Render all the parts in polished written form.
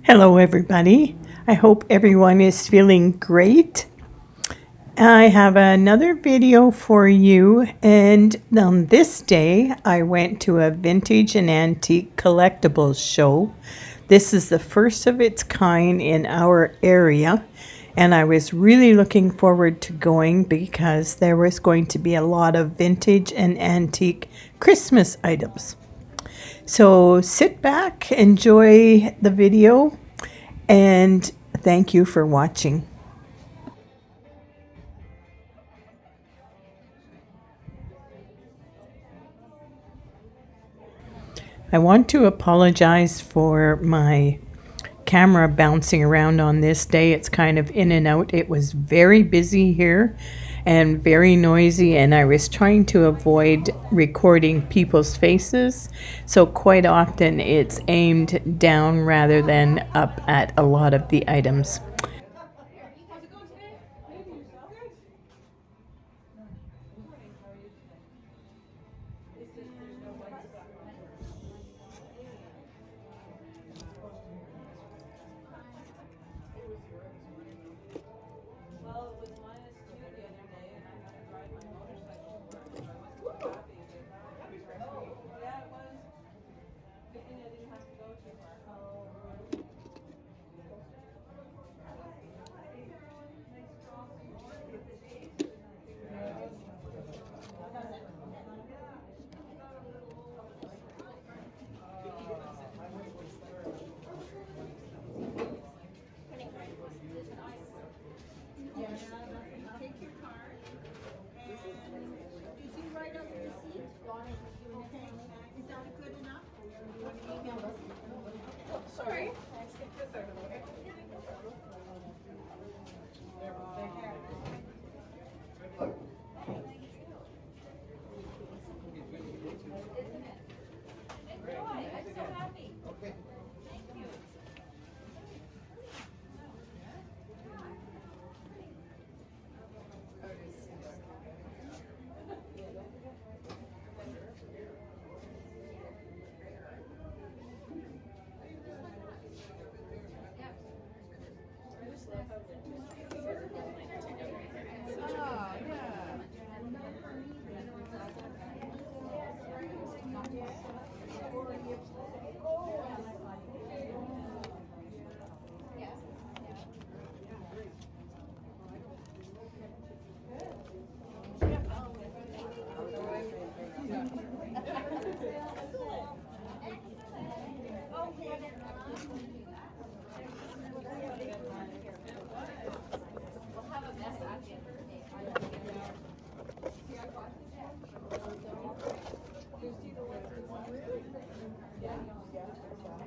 Hello, everybody. I hope everyone is feeling great. I have another video for you, and on this day, I went to a vintage and antique collectibles show. This is the first of its kind in our area, and I was really looking forward to going because there was going to be a lot of vintage and antique Christmas items. So sit back, enjoy the video, and thank you for watching. I want to apologize for my camera bouncing around on this day. It's kind of in and out. It was very busy here and very noisy, and I was trying to avoid recording people's faces. So quite often it's aimed down rather than up at a lot of the items.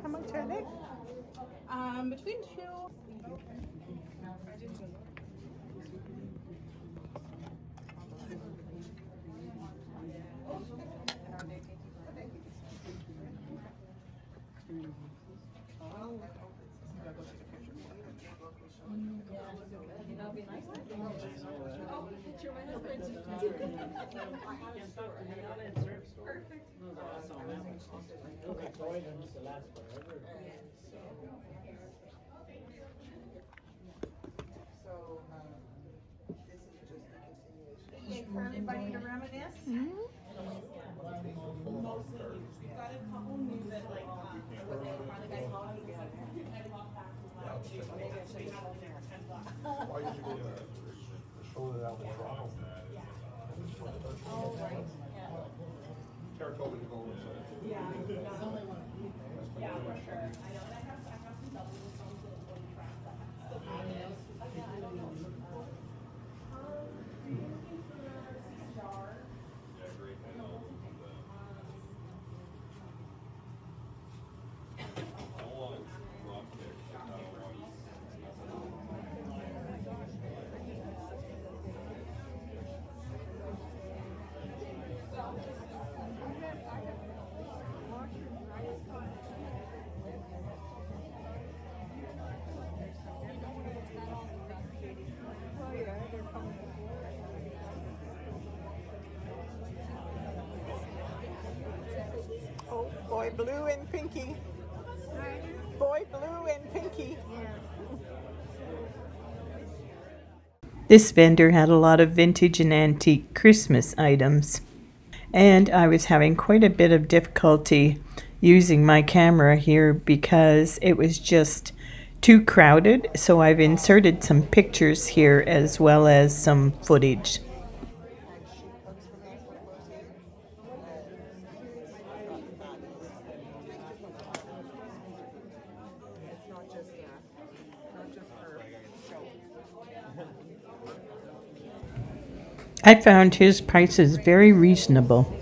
How much are they? Between two. For everybody to reminisce. Why did you go to the show that out in Toronto? Oh, right. Tara told me to go with her. Yeah, for sure. I know, and I have some doubles and some little tracks that have still be in. Are you looking for 6 jar? Yeah, great. Oh, boy blue and pinky. Boy blue and pinky. This vendor had a lot of vintage and antique Christmas items, and I was having quite a bit of difficulty using my camera here because it was just too crowded, so I've inserted some pictures here as well as some footage. I found his prices very reasonable.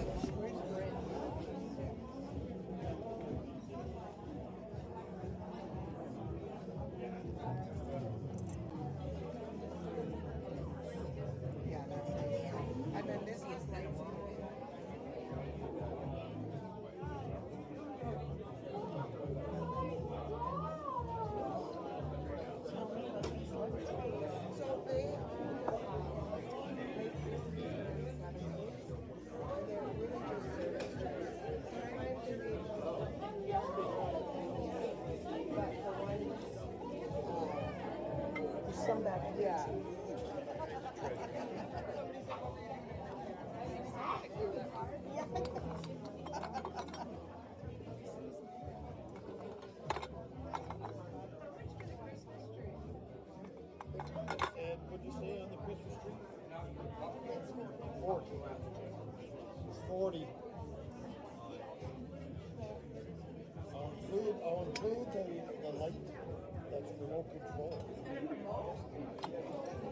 And what'd you say on the Christmas tree? 40. 40. I'll include the light that's remote control.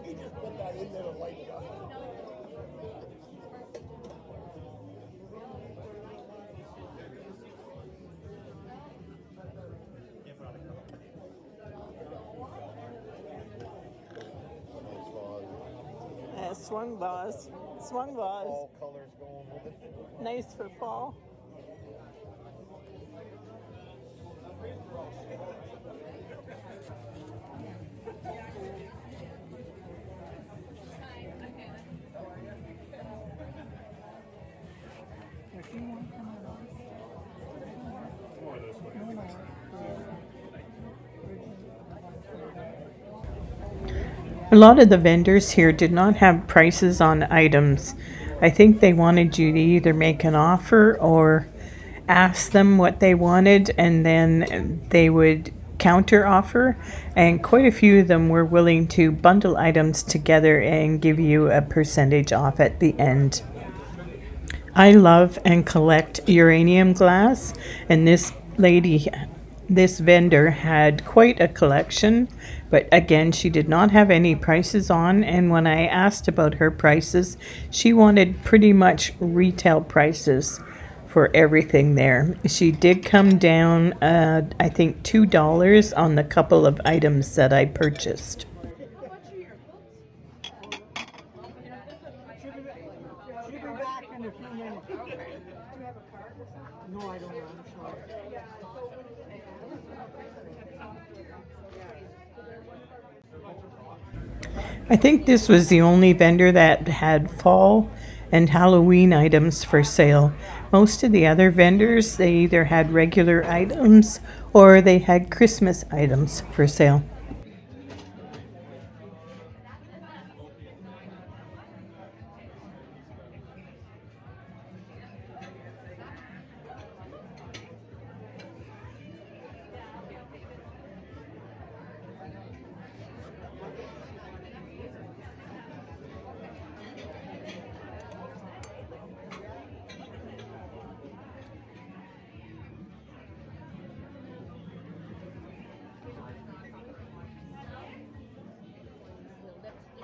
You just put that in there to light it up. Swung vase. Swung vase. All colors going with it. Nice for fall. A lot of the vendors here did not have prices on items. I think they wanted you to either make an offer or ask them what they wanted, and then they would counter offer. And quite a few of them were willing to bundle items together and give you a percentage off at the end. I love and collect uranium glass, and this vendor had quite a collection, but again, she did not have any prices on, and when I asked about her prices, she wanted pretty much retail prices for everything there. She did come down, I think $2 on the couple of items that I purchased. I think this was the only vendor that had fall and Halloween items for sale. Most of the other vendors, they either had regular items or they had Christmas items for sale.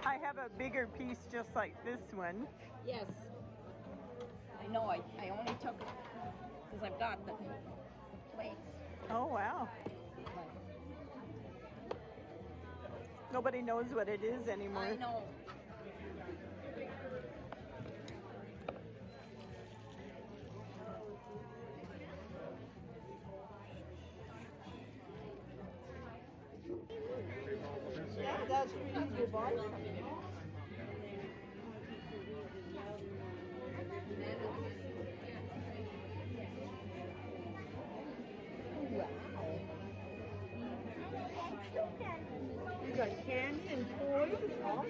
I have a bigger piece just like this one. Yes. I know, I only took, because I've got the plates. Oh, wow. Nobody knows what it is anymore. I know. Yeah, that's pretty good. got candy and toys. Awesome.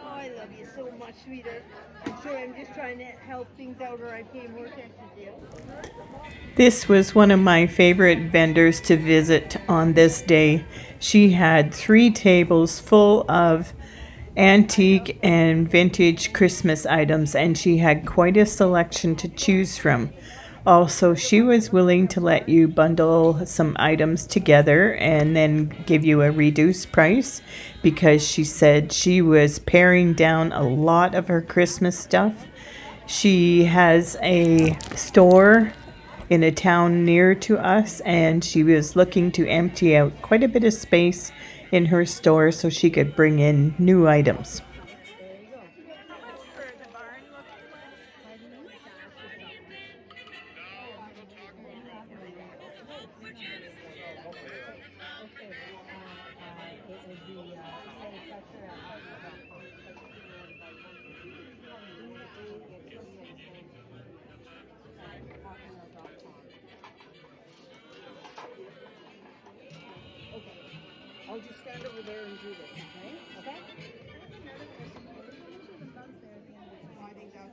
Oh, I love you so much, sweetheart. I'm sorry, I'm just trying to help things out, or I pay more attention to you. This was one of my favorite vendors to visit on this day. She had 3 tables full of antique and vintage Christmas items, and she had quite a selection to choose from. Also, she was willing to let you bundle some items together and then give you a reduced price because she said she was paring down a lot of her Christmas stuff. She has a store in a town near to us, and she was looking to empty out quite a bit of space in her store so she could bring in new items. I'll just stand over there and do this, okay? Okay? I think that's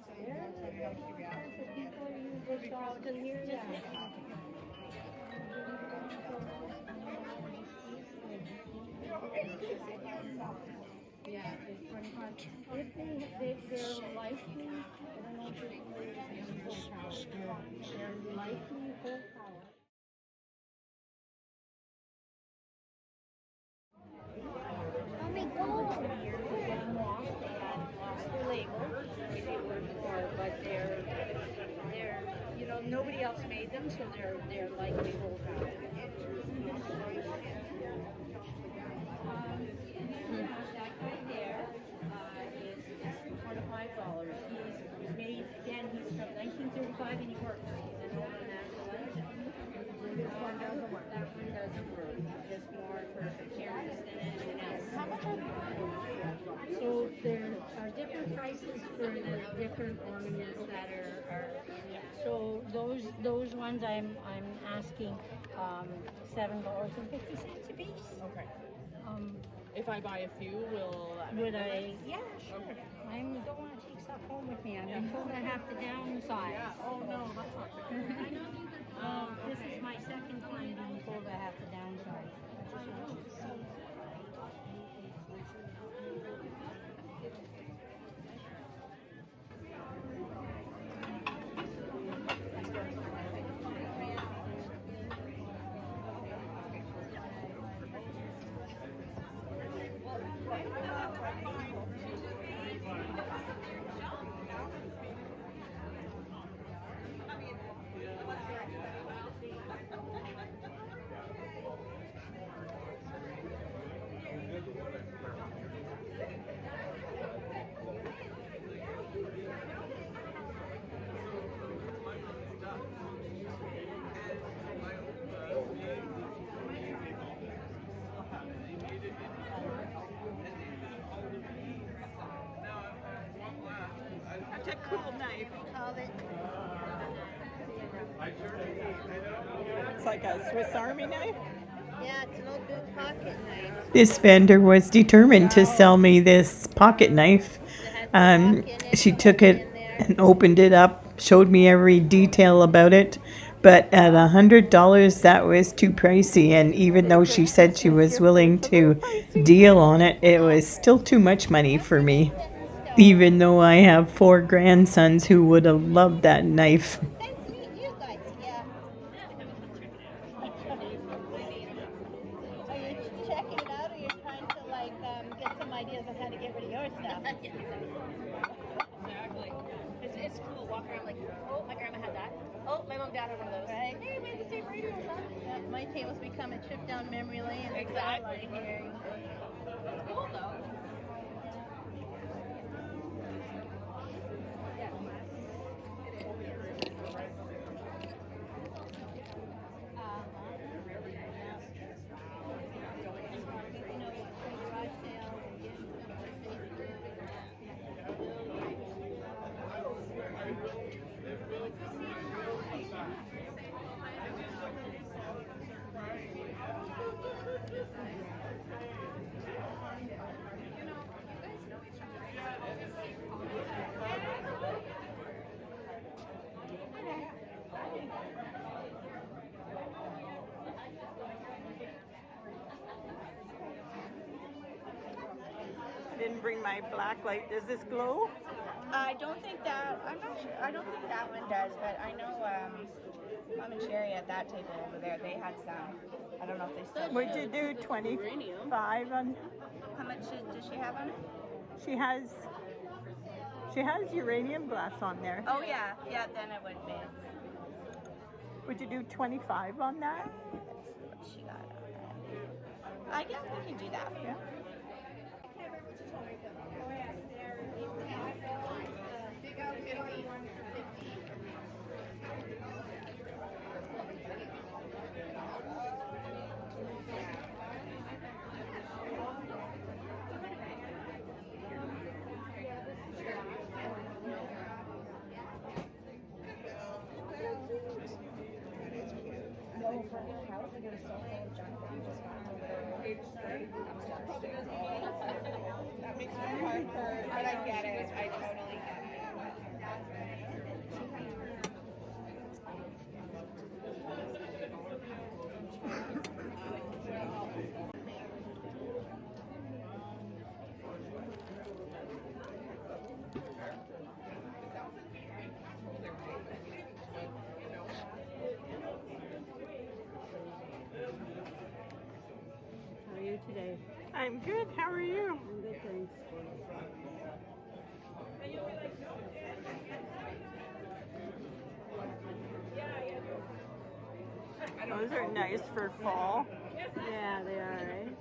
Yeah, it's 25. If they're likely, I don't know if they're full power. They're likely full power. Mommy, go. Lost their label, maybe it was before, but they're, you know, nobody else made them, so they're likely whole power. That guy there is $25. He's made, again, he's from 1935 and he works. He's an older nationalist. This one doesn't work. That one doesn't work. Just more for parents than anything else. How much are they? So there are different prices for the different ornaments that are so those ones I'm asking $7.50 a piece. Okay. If I buy a few, will that Would make I? Yeah, sure. Okay. I don't want to take stuff home with me. I've been told I have to downsize. Oh no, that's not good. This is my second time being told I have to downsize. That's a cool knife. It's like a Swiss Army knife. Yeah, it's an old good pocket knife. This vendor was determined to sell me this pocket knife. She took it and opened it up, showed me every detail about it. But at $100, that was too pricey. And even though she said she was willing to deal on it, it was still too much money for me. Even though I have 4 grandsons who would have loved that knife. Nice to meet you guys, yeah. Are you checking it out, or you're trying to get some ideas on how to get rid of your stuff? Exactly. It's cool. Walk around like, oh, my grandma had that. Oh, my mom and dad had one of those. Right? Hey, we have the same radios, huh? Yeah, my table's become a trip down memory lane. Exactly. Here. It's cool though. didn't bring my black light. Does this glow? I don't think that, I'm not sure, I don't think that one does, but I know Mom and Sherry at that table over there, they had some. I don't know if they still Would you do 25 on? How much does she have on it? She has uranium glass on there. Oh yeah, yeah, then it would be. Would you do 25 on that? What she got on it. I guess we can do that. Yeah. That makes my heart hurt, but I get it. I totally get it. How are you today? I'm good. How are you? I'm good, thanks. Those are nice for fall. Yeah, they are, right?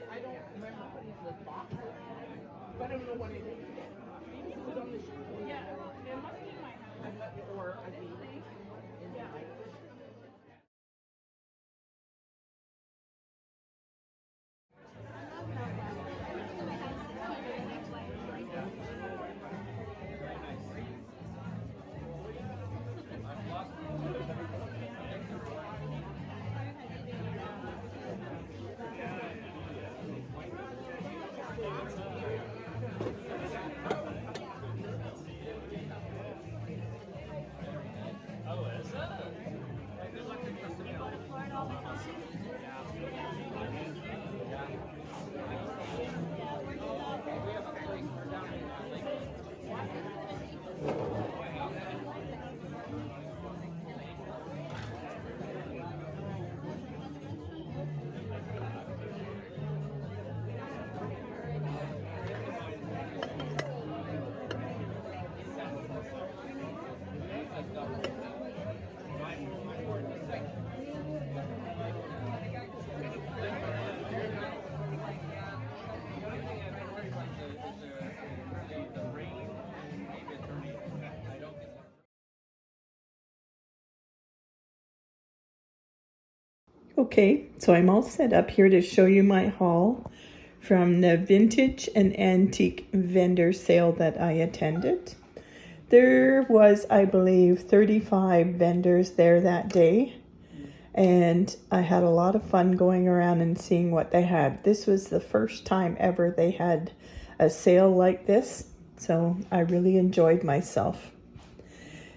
I don't remember putting the box, but I don't know what it is. Maybe it was on the shoe. Yeah, it must be in my house. Or I think in the Okay, so I'm all set up here to show you my haul from the vintage and antique vendor sale that I attended. There was, I believe, 35 vendors there that day, and I had a lot of fun going around and seeing what they had. This was the first time ever they had a sale like this, so I really enjoyed myself.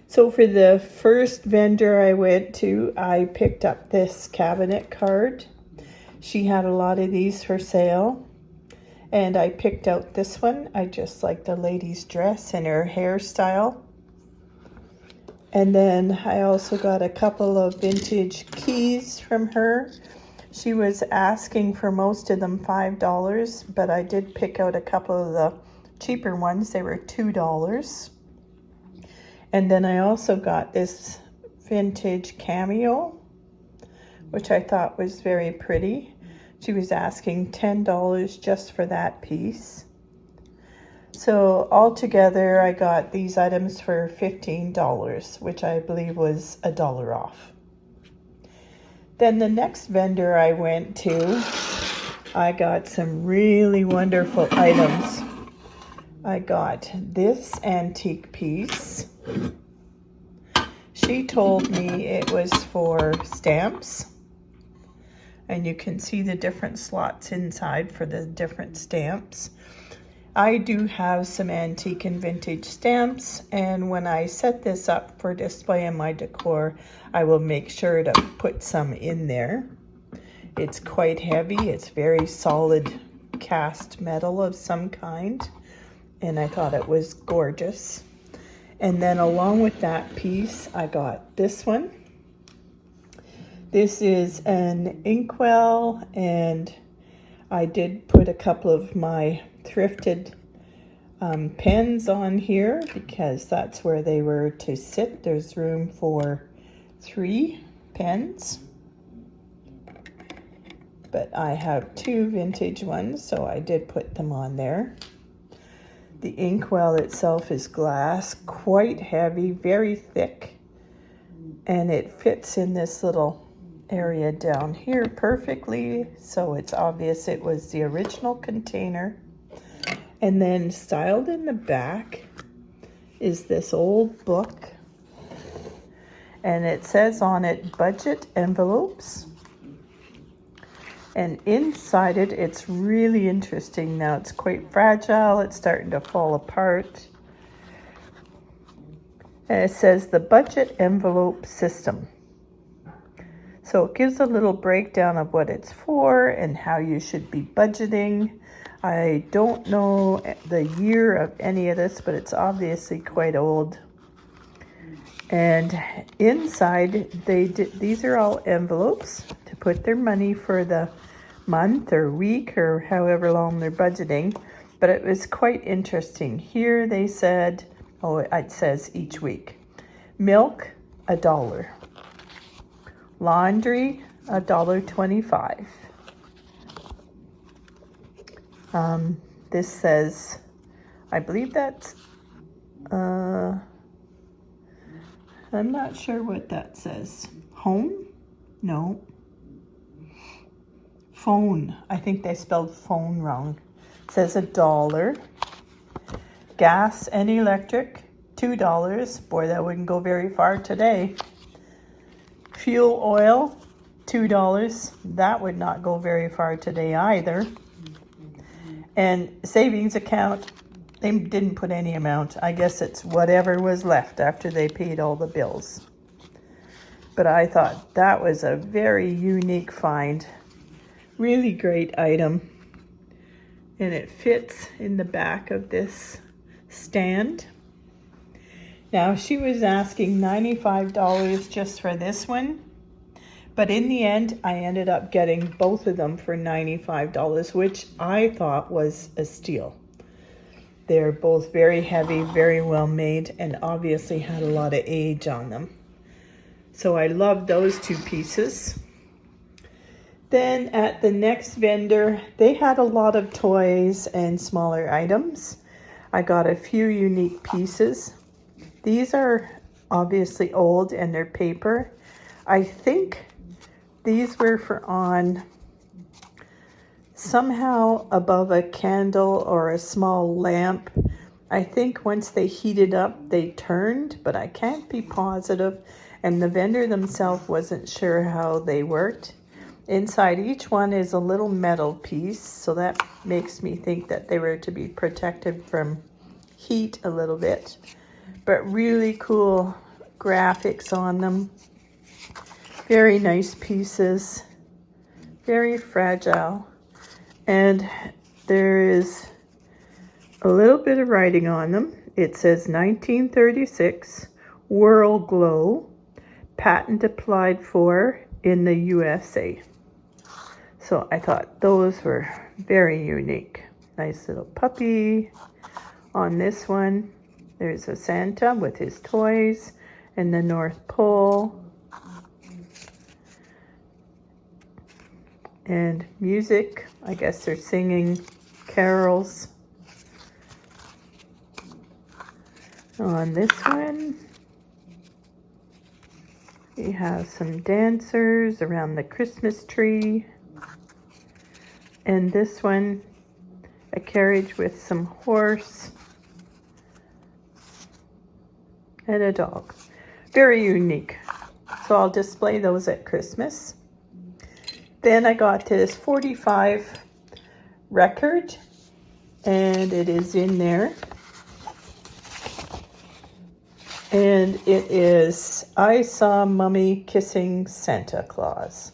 So for the first vendor I went to, I picked up this cabinet card. She had a lot of these for sale. And I picked out this one. I just like the lady's dress and her hairstyle. And then I also got a couple of vintage keys from her. She was asking for most of them $5, but I did pick out a couple of the cheaper ones. They were $2. And then I also got this vintage cameo, which I thought was very pretty. She was asking $10 just for that piece. So altogether, I got these items for $15, which I believe was $1 off. Then the next vendor I went to, I got some really wonderful items. I got this antique piece. She told me it was for stamps. And you can see the different slots inside for the different stamps. I do have some antique and vintage stamps, and when I set this up for display in my decor, I will make sure to put some in there. It's quite heavy. It's very solid cast metal of some kind, and I thought it was gorgeous. And then along with that piece, I got this one. This is an inkwell, and I did put a couple of my thrifted pens on here because that's where they were to sit. There's room for 3 pens, but I have 2 vintage ones, so I did put them on there. The inkwell itself is glass, quite heavy, very thick, and it fits in this little area down here perfectly, so it's obvious it was the original container. And then styled in the back is this old book, and it says on it budget envelopes, and inside it, it's really interesting. Now it's quite fragile, it's starting to fall apart, and it says the budget envelope system. So it gives a little breakdown of what it's for and how you should be budgeting. I don't know the year of any of this, but it's obviously quite old. And inside, these are all envelopes to put their money for the month or week or however long they're budgeting. But it was quite interesting. Here they said, oh, it says each week. Milk, $1. Laundry, $1.25. This says, I believe that's, I'm not sure what that says. Home? No. Phone. I think they spelled phone wrong. It says $1. Gas and electric, $2. Boy, that wouldn't go very far today. Fuel oil, $2. That would not go very far today either. And savings account, they didn't put any amount. I guess it's whatever was left after they paid all the bills. But I thought that was a very unique find. Really great item. And it fits in the back of this stand. Now, she was asking $95 just for this one, but in the end, I ended up getting both of them for $95, which I thought was a steal. They're both very heavy, very well made, and obviously had a lot of age on them. So I love those 2 pieces. Then at the next vendor, they had a lot of toys and smaller items. I got a few unique pieces. These are obviously old and they're paper. I think these were for on somehow above a candle or a small lamp. I think once they heated up, they turned, but I can't be positive. And the vendor themselves wasn't sure how they worked. Inside each one is a little metal piece, so that makes me think that they were to be protected from heat a little bit. But really cool graphics on them. Very nice pieces. Very fragile. And there is a little bit of writing on them. It says 1936, Whirl Glow, patent applied for in the USA. So I thought those were very unique. Nice little puppy on this one. There's a Santa with his toys and the North Pole. And music, I guess they're singing carols. On this one, we have some dancers around the Christmas tree. And this one, a carriage with some horse and a dog. Very unique. So I'll display those at Christmas. Then I got this 45 record, and it is in there. And it is I Saw Mummy Kissing Santa Claus.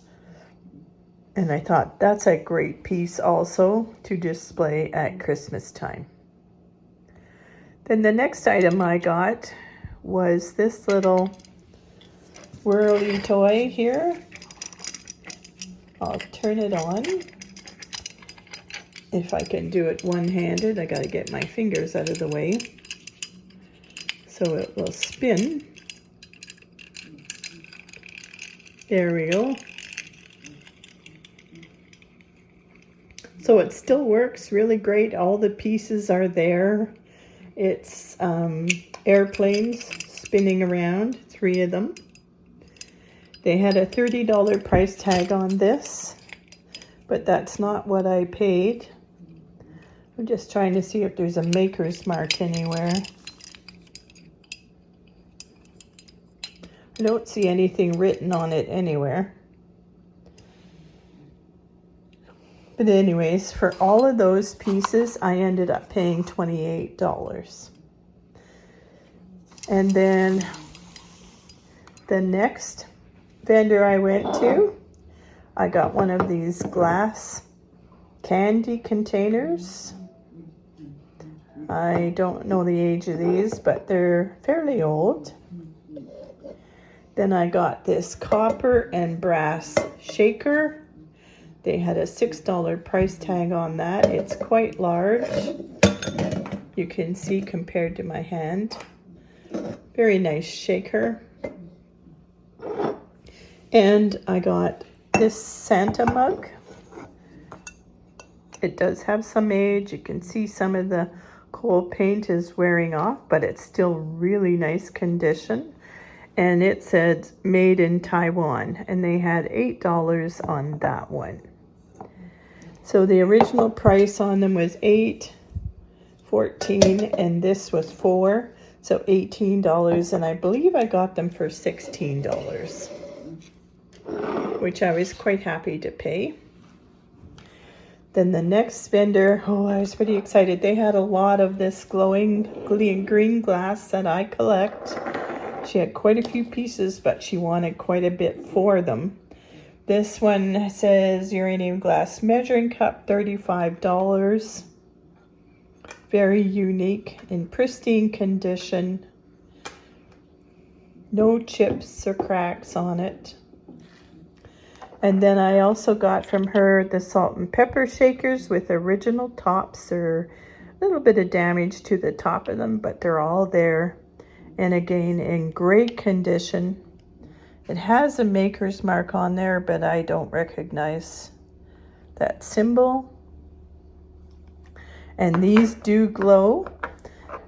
And I thought that's a great piece also to display at Christmas time. Then the next item I got was this little whirly toy here. I'll turn it on. If I can do it one-handed, I gotta get my fingers out of the way. So it will spin. There we go. So it still works really great. All the pieces are there. It's airplanes spinning around, 3 of them. They had a $30 price tag on this, but that's not what I paid. I'm just trying to see if there's a maker's mark anywhere. I don't see anything written on it anywhere. But anyways, for all of those pieces, I ended up paying $28. And then the next vendor I went to, I got one of these glass candy containers. I don't know the age of these, but they're fairly old. Then I got this copper and brass shaker. They had a $6 price tag on that. It's quite large. You can see compared to my hand. Very nice shaker. And I got this Santa mug. It does have some age. You can see some of the coal paint is wearing off, but it's still really nice condition. And it said made in Taiwan, and they had $8 on that one. So the original price on them was $8, $14, and this was $4, so $18, and I believe I got them for $16, which I was quite happy to pay. Then the next vendor, I was pretty excited. They had a lot of this glowing green glass that I collect. She had quite a few pieces, but she wanted quite a bit for them. This one says uranium glass measuring cup, $35. Very unique, in pristine condition. No chips or cracks on it. And then I also got from her the salt and pepper shakers with original tops. Or a little bit of damage to the top of them, but they're all there. And again, in great condition. It has a maker's mark on there, but I don't recognize that symbol. And these do glow,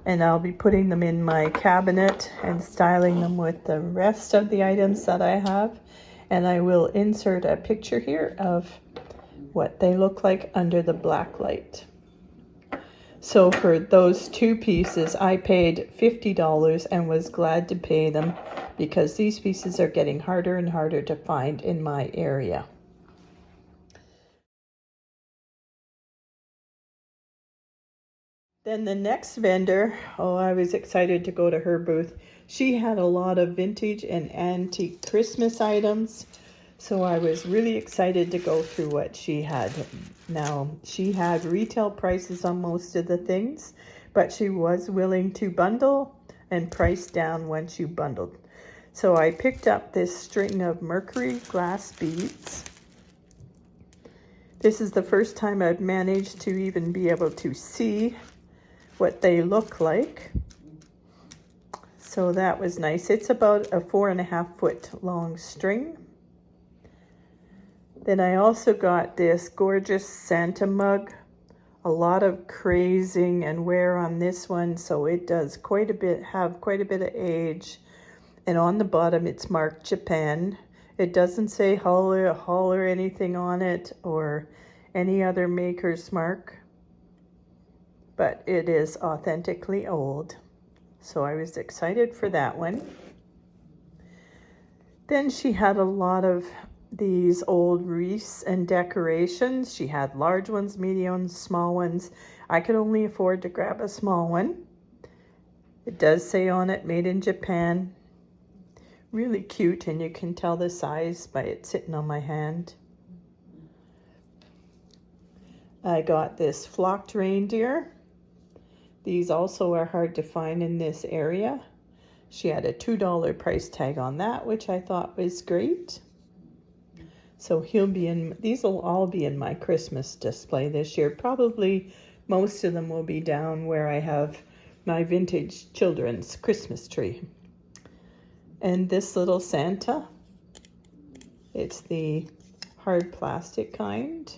and I'll be putting them in my cabinet and styling them with the rest of the items that I have. And I will insert a picture here of what they look like under the black light. So for those 2 pieces, I paid $50 and was glad to pay them because these pieces are getting harder and harder to find in my area. Then the next vendor, I was excited to go to her booth. She had a lot of vintage and antique Christmas items. So I was really excited to go through what she had. Now, she had retail prices on most of the things, but she was willing to bundle and price down once you bundled. So I picked up this string of mercury glass beads. This is the first time I've managed to even be able to see what they look like. So that was nice. It's about a 4.5 foot long string. Then I also got this gorgeous Santa mug. a lot of crazing and wear on this one, so it does have quite a bit of age. And on the bottom it's marked Japan. It doesn't say Hull or anything on it, or any other maker's mark, but it is authentically old. So I was excited for that one. Then she had a lot of these old wreaths and decorations. She had large ones, medium ones, small ones. I could only afford to grab a small one. It does say on it, made in Japan. Really cute, and you can tell the size by it sitting on my hand. I got this flocked reindeer. These also are hard to find in this area. She had a $2 price tag on that, which I thought was great. So these will all be in my Christmas display this year. Probably most of them will be down where I have my vintage children's Christmas tree. And this little Santa, it's the hard plastic kind.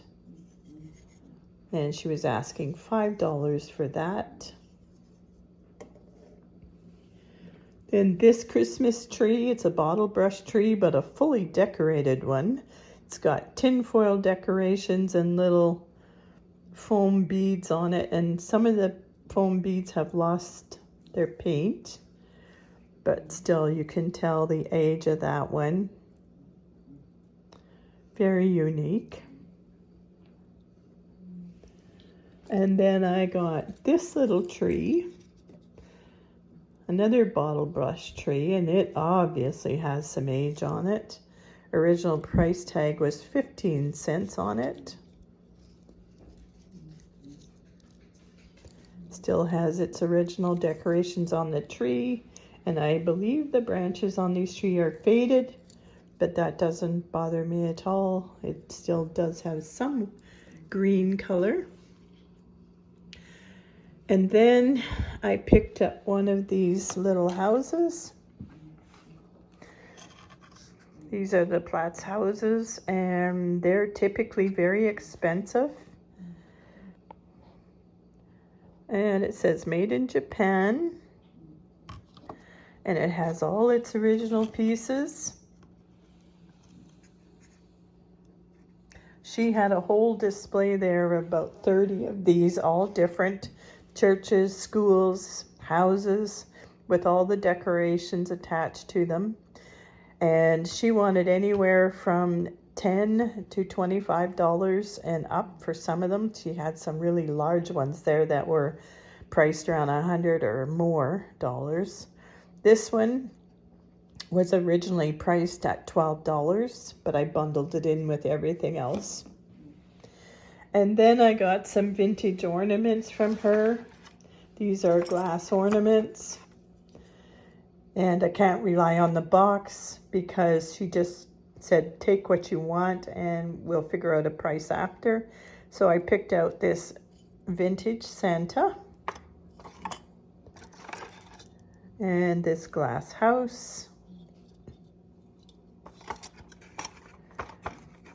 And she was asking $5 for that. Then this Christmas tree, it's a bottle brush tree, but a fully decorated one. It's got tinfoil decorations and little foam beads on it, and some of the foam beads have lost their paint, but still you can tell the age of that one. Very unique. And then I got this little tree, another bottle brush tree, and it obviously has some age on it. Original price tag was 15 cents on it. Still has its original decorations on the tree, and I believe the branches on these trees are faded, but that doesn't bother me at all. It still does have some green color. And then I picked up one of these little houses. These are the Platts houses, and they're typically very expensive. And it says made in Japan. And it has all its original pieces. She had a whole display there of about 30 of these, all different churches, schools, houses, with all the decorations attached to them. And she wanted anywhere from $10 to $25 and up for some of them. She had some really large ones there that were priced around $100 or more dollars. This one was originally priced at $12, but I bundled it in with everything else. And then I got some vintage ornaments from her. These are glass ornaments. And I can't rely on the box because she just said, take what you want and we'll figure out a price after. So I picked out this vintage Santa and this glass house,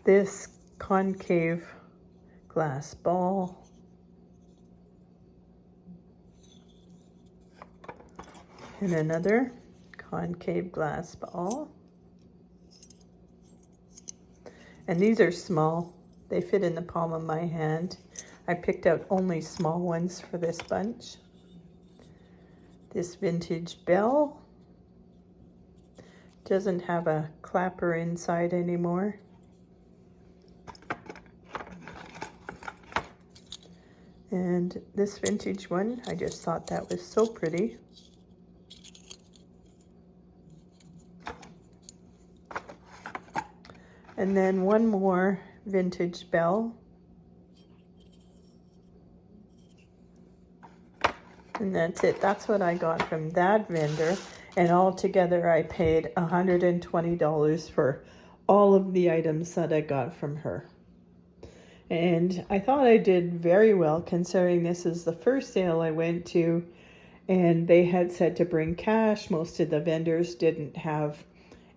this concave glass ball, and another concave glass ball. And these are small. They fit in the palm of my hand. I picked out only small ones for this bunch. This vintage bell. Doesn't have a clapper inside anymore. And this vintage one, I just thought that was so pretty. And then one more vintage bell. And that's it. That's what I got from that vendor. And altogether I paid $120 for all of the items that I got from her. And I thought I did very well considering this is the first sale I went to, and they had said to bring cash. Most of the vendors didn't have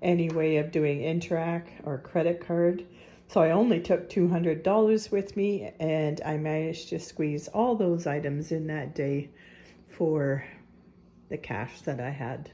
any way of doing Interac or credit card. So I only took $200 with me, and I managed to squeeze all those items in that day for the cash that I had.